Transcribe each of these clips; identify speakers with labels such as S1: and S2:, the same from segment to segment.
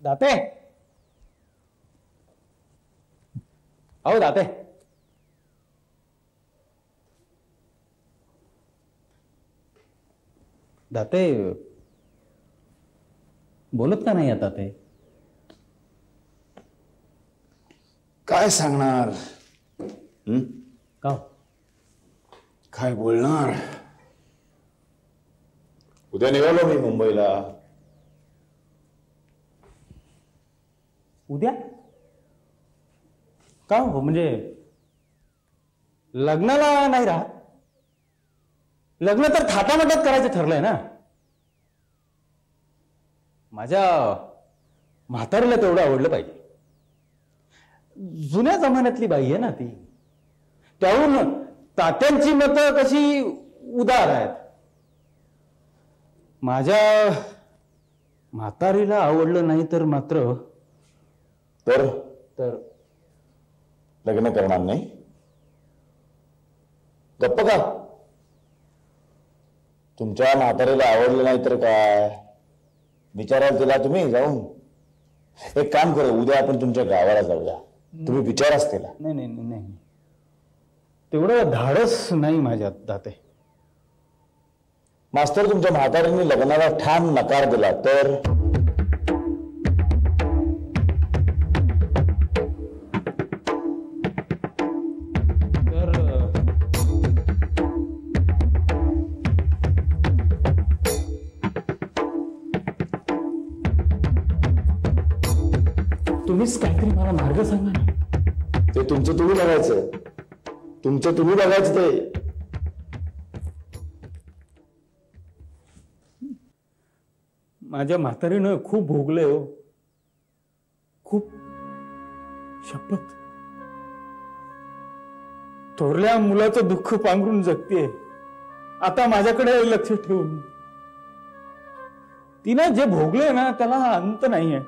S1: दाते, अहो दाते, दाते बोलत का नाही आता? ते
S2: काय सांगणार?
S1: का
S2: काय बोलणार? उद्या निघालो मी मुंबईला.
S1: उद्या का हो? म्हणजे लग्नाला नाही राहत? लग्न तर थाटामाटात करायचं ठरलंय ना. माझ्या म्हातारीला तेवढं आवडलं पाहिजे. जुन्या जमान्यातली बाई आहे ना ती. त्याहून तात्यांची मतं कशी उदार आहेत. माझ्या म्हातारीला आवडलं नाही तर मात्र
S2: तर
S1: तर
S2: लग्न करणार नाही? गप्प का? तुमच्या म्हातारीला आवडलं नाही तर काय विचाराल तिला तुम्ही जाऊन? एक काम करू, उद्या आपण तुमच्या गावाला जाऊया. तुम्ही विचाराच तिला.
S1: नाही नाही नाही, तेवढं धाडस नाही माझ्यात दाते.
S2: मास्तर, तुमच्या म्हातारीने लग्नाला ठाम नकार दिला तर?
S1: तुम्हीच काहीतरी मला मार्ग सांगा ना.
S2: ते तुमचं तुम्ही बघायचं. तुमचं तुम्ही बघायचं. ते
S1: माझ्या म्हातारीनं खूप भोगलंय हो, खूप. शपथ, थोरल्या मुलाचं दुःख पांघरून जगतेय आता माझ्याकडे लक्ष ठेवून. तिनं जे भोगलंय ना त्याला अंत नाहीये.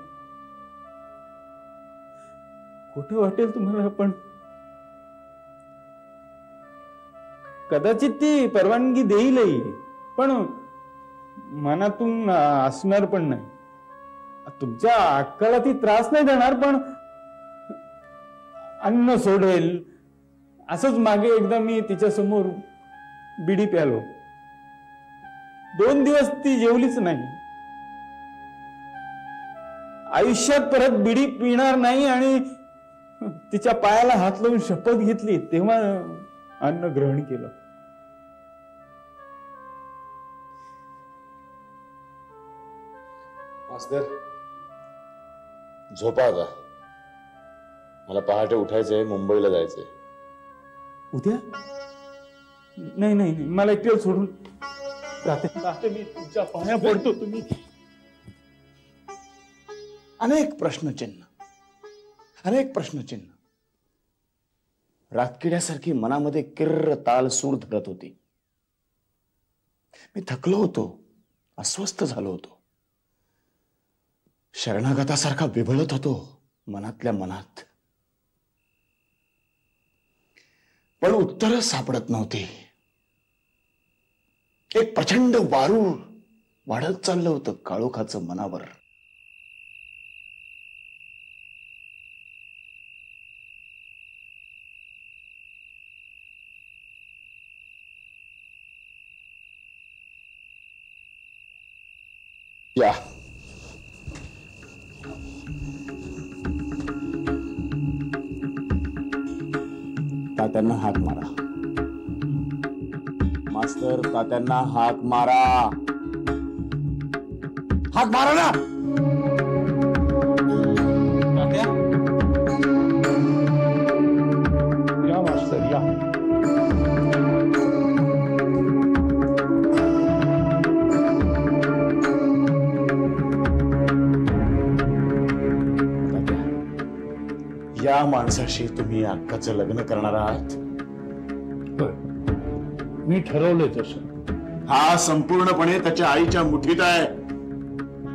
S1: खोटं वाटेल तुम्हाला पण कदाचित ती परवानगी देईलही, पण मनातून असणार पण नाही. तुमच्या अक्काला ती त्रास नाही देणार, पण अन्न सोडेल. असंच मागे एकदा मी तिच्या समोर बिडी प्यालो. 2 दिवस ती जेवलीच नाही. आयुष्यात परत बिडी पिणार नाही आणि तिच्या पायाला हात लावून शपथ घेतली, तेव्हा अन्न ग्रहण केलं.
S2: मास्तर, झोपा आता. मला पहाटे उठायचंय, मुंबईला जायचंय.
S1: उद्या? नाही नाही, मला एकट्याला सोडून राहते. मी तुमच्या पाया पडतो. तुम्ही
S2: अनेक प्रश्नचिन्ह. रातकिड्यासारखी मनामध्ये किर्र ताल सूर धरत होती. मी थकलो होतो, अस्वस्थ झालो होतो. शरणागतासारखा बिभळत होतो मनातल्या मनात. पण उत्तर सापडत नव्हती. एक प्रचंड वारूळ वाढत चाललं होतं काळोखाचं मनावर. या तात्यांना हाक मारा. मास्तर, तात्यांना हाक मारा. हाक मारा ना.
S1: तात्या, या मास्तर, या.
S2: या माणसाशी तुम्ही अक्काचं लग्न करणार आहात?
S3: मी ठरवलंय तसं.
S2: हा संपूर्णपणे त्याच्या आईच्या मुठीत आहे.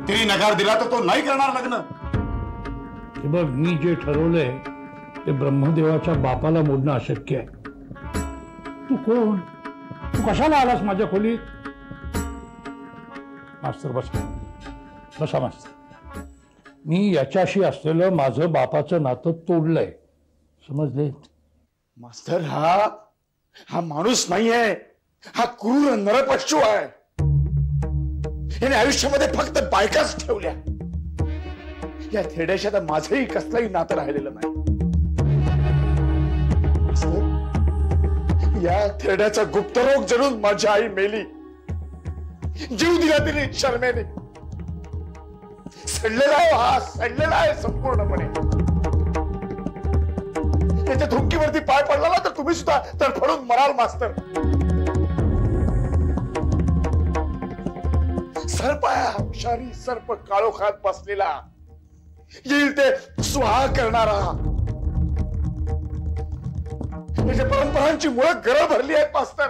S2: तिने नकार दिला तर तो नाही करणार लग्न.
S3: हे बघ, मी जे ठरवलंय ते ब्रह्मदेवाच्या बापाला मोडणं अशक्य आहे. तू कोण? तू कशाला आलास माझ्या खोलीत? मास्तर बसा, बसा मास्तर. मी याच्याशी असलेलं माझं बापाचं नातं तोडलंय, समजले?
S4: मास्तर हा माणूस नाहीये, हा क्रूर नरपशू आहे. याने आयुष्यामध्ये फक्त बायकाच ठेवल्या. या थेड्याशी आता माझंही कसलंही नातं राहिलेलं नाही. मास्तर, या थेड्याचा गुप्तरोग जणून माझी आई मेली. जीव दिला तिने शर्मेने. सडलेला आहे हा, सडलेला आहे संपूर्णपणे. त्याच्या धुमकीवरती पाय पडला ना तर तुम्ही सुद्धा तडफडून मराल मास्तर. सर्प आहे, हुशारी सर्प, काळोखात बसलेला, येईल ते स्वाहा करणारा. त्याच्या परंपरांची मुळं गरळ भरली आहेत मास्तर.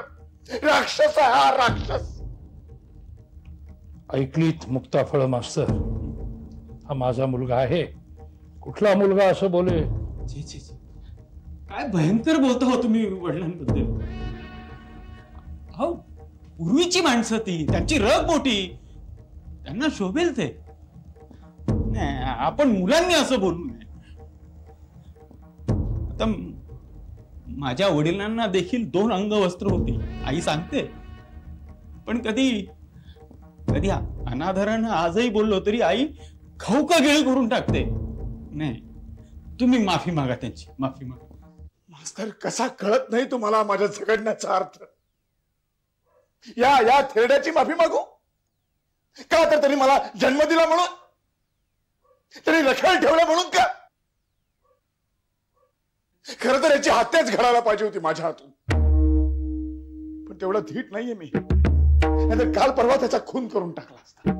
S4: राक्षस आहे हा, राक्षस.
S3: ऐकलीत मुक्ताफळ मास्तर? हा माझा मुलगा आहे. कुठला मुलगा असं बोले?
S1: काय भयंकर बोलता हो तुम्ही वडिलांबद्दल. हो, पूर्वीची माणसं ती, त्यांची रग मोठी, त्यांना शोभेल ते. नाही, आपण मुलांनी असं बोलू नये. आता माझ्या वडिलांना देखील 2 अंगवस्त्र होती, आई सांगते. पण कधी कधी अनादरानं आजही बोललो तरी आई खवकागिळी करून टाकते. नाही, तुम्ही माफी मागा, त्यांची माफी मागा.
S4: मास्तर, कसा कळत नाही तुम्हाला माझ्या झगडण्याचा अर्थ? या थेरड्याची माफी मागू का? तर त्यांनी मला जन्म दिला म्हणून, त्यांनी रखेल ठेवलं म्हणून का? खरं तर याची हत्याच घडायला पाहिजे होती माझ्या हातून. पण तेवढं धीट नाहीये मी. नाहीतर काल परवा त्याचा खून करून टाकला असता.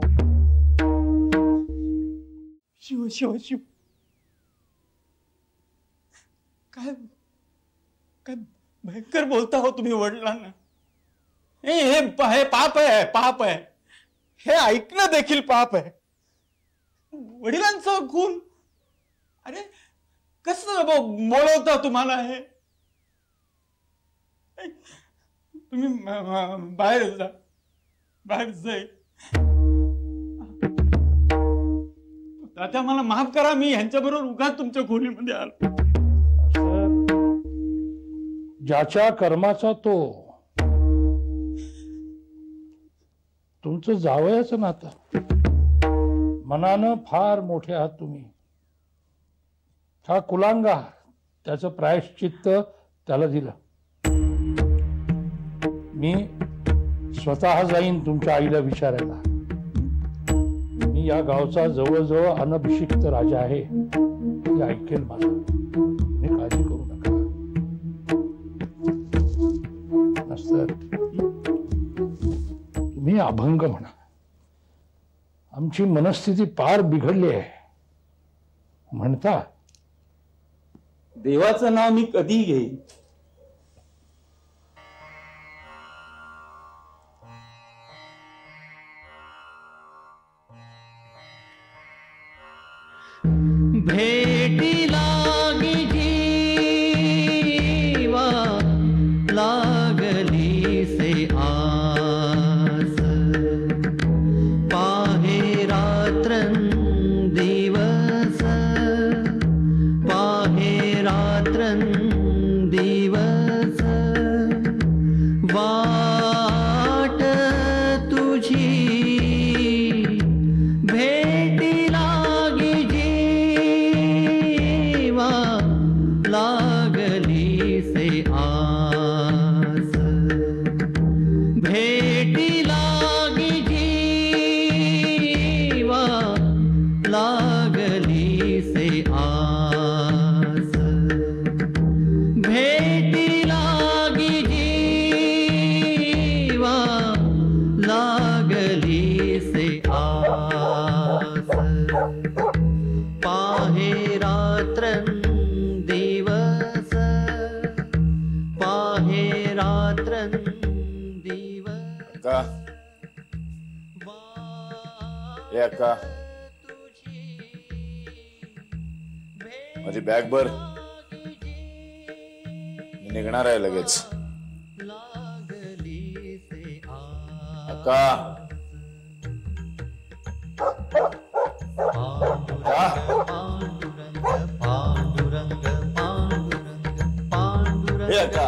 S1: शिव शिव शिव, काय काय भयंकर बोलता हो तुम्ही वडिलांना. हे पाप आहे, पाप आहे. हे ऐकणं देखील पाप आहे. वडिलांचं खून, अरे कसं बोलवता तुम्हाला हे? तुम्ही बाहेर जा, बाहेर जाय. आता मला माफ करा, मी ह्यांच्याबरोबर उगाच तुमच्या खोलीमध्ये आलो.
S3: ज्याच्या कर्माचा तो. तुमचं जावयाचं नातं. मनानं फार मोठे आहात तुम्ही. हा कुलांगा, त्याचं प्रायश्चित्त त्याला दिलं. मी स्वतः जाईन तुमच्या आईला विचारायला. मी या गावचा जवळजवळ अनभिषिक्त राजा आहे, ते ऐकेल माझं. तुम्ही काळजी करू नका. मास्तर, तुम्ही अभंग म्हणा. आमची मनस्थिती पार बिघडली आहे म्हणता.
S1: देवाचं नाव मी कधी घेईन.
S5: भेटी लागी जीवा लागली से आस, पाहे रात्रंदिवस, पाहे रात्रंदिवस, वाट तुझी भेटी लागी जीवा लागली से आस, भेटी लागी जीवा लागली से आस, भेटी लागी जीवा लागली से आस, पाहे रात्रंदिवस, पाहे रात्रंदिवस.
S2: अक्का, ए अक्का, माझी बॅग भर. मी निघणार आहे लगेच. अक्का. हे अक्का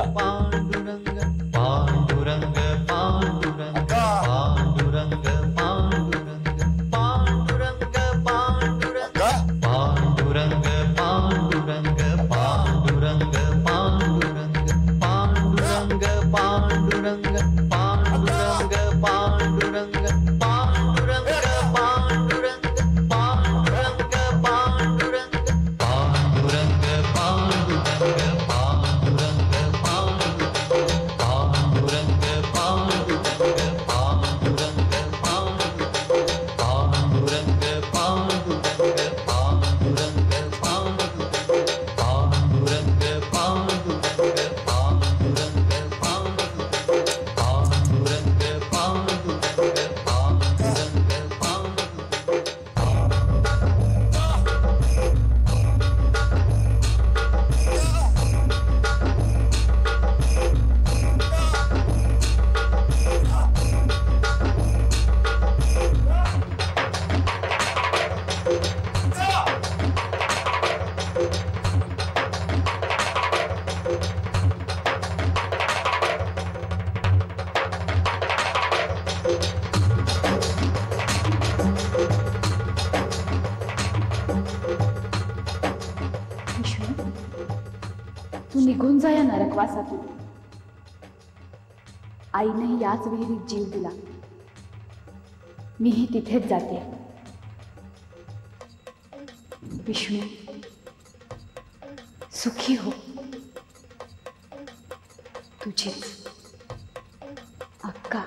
S6: तू निघून जा या नरकवासातून. आईने याच विहिरीत जीव दिला, मीही तिथेच जाते. विष्णू सुखी हो. तुझीच अक्का.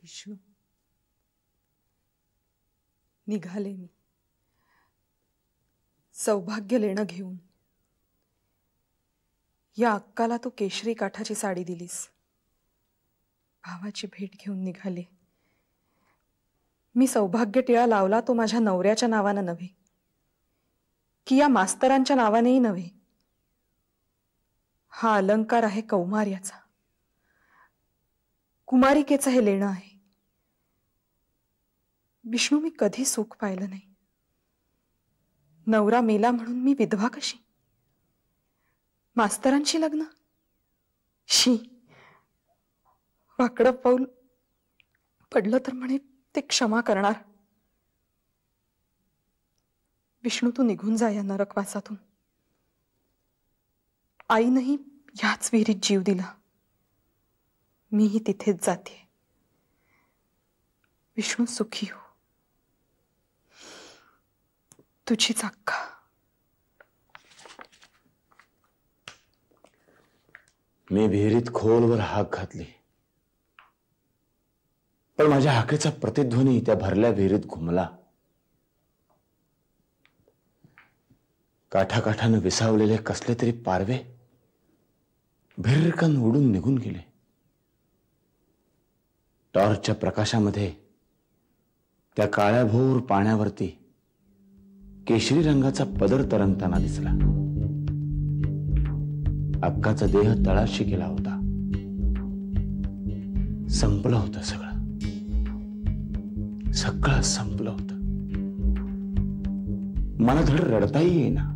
S7: विष्णू, निघाले मी सौभाग्य लेणं घेऊन. या अक्काला तू केशरी काठाची साडी दिलीस. भावाची भेट घेऊन निघाले. मी सौभाग्य टिळा लावला तो माझ्या नवऱ्याच्या नावानं नव्हे, की या मास्तरांच्या नावानेही नव्हे. हा अलंकार आहे कौमार्याचा, कुमारिकेचं हे लेणं आहे. विष्णू, मी कधी सुख पाहिलं नाही. नवरा मेला म्हणून मी विधवा कशी? मास्तरांशी लग्न? शी, वाकडं पाऊल पडलं तर म्हणे ते क्षमा करणार. विष्णू, तू निघून जा या नरकवासातून. आईनंही याच विहिरीत जीव दिला, मीही तिथेच जाते. विष्णू, सुखी हो. तुझीच अक्का.
S2: मी विहिरीत खोलवर हाक घातली, पण माझ्या हाकेचा प्रतिध्वनी त्या भरल्या विहिरीत घुमला. काठाकाठानं विसावलेले कसले तरी पारवे भिरकन उडून निघून गेले. टॉर्चच्या प्रकाशामध्ये त्या काळ्याभोर पाण्यावरती केशरी रंगाचा पदर तरंगताना दिसला अक्काचा देह तळाशी गेला होता. संपलं होतं सगळं. सगळं संपलं होतं. मला धड रडताही येईना.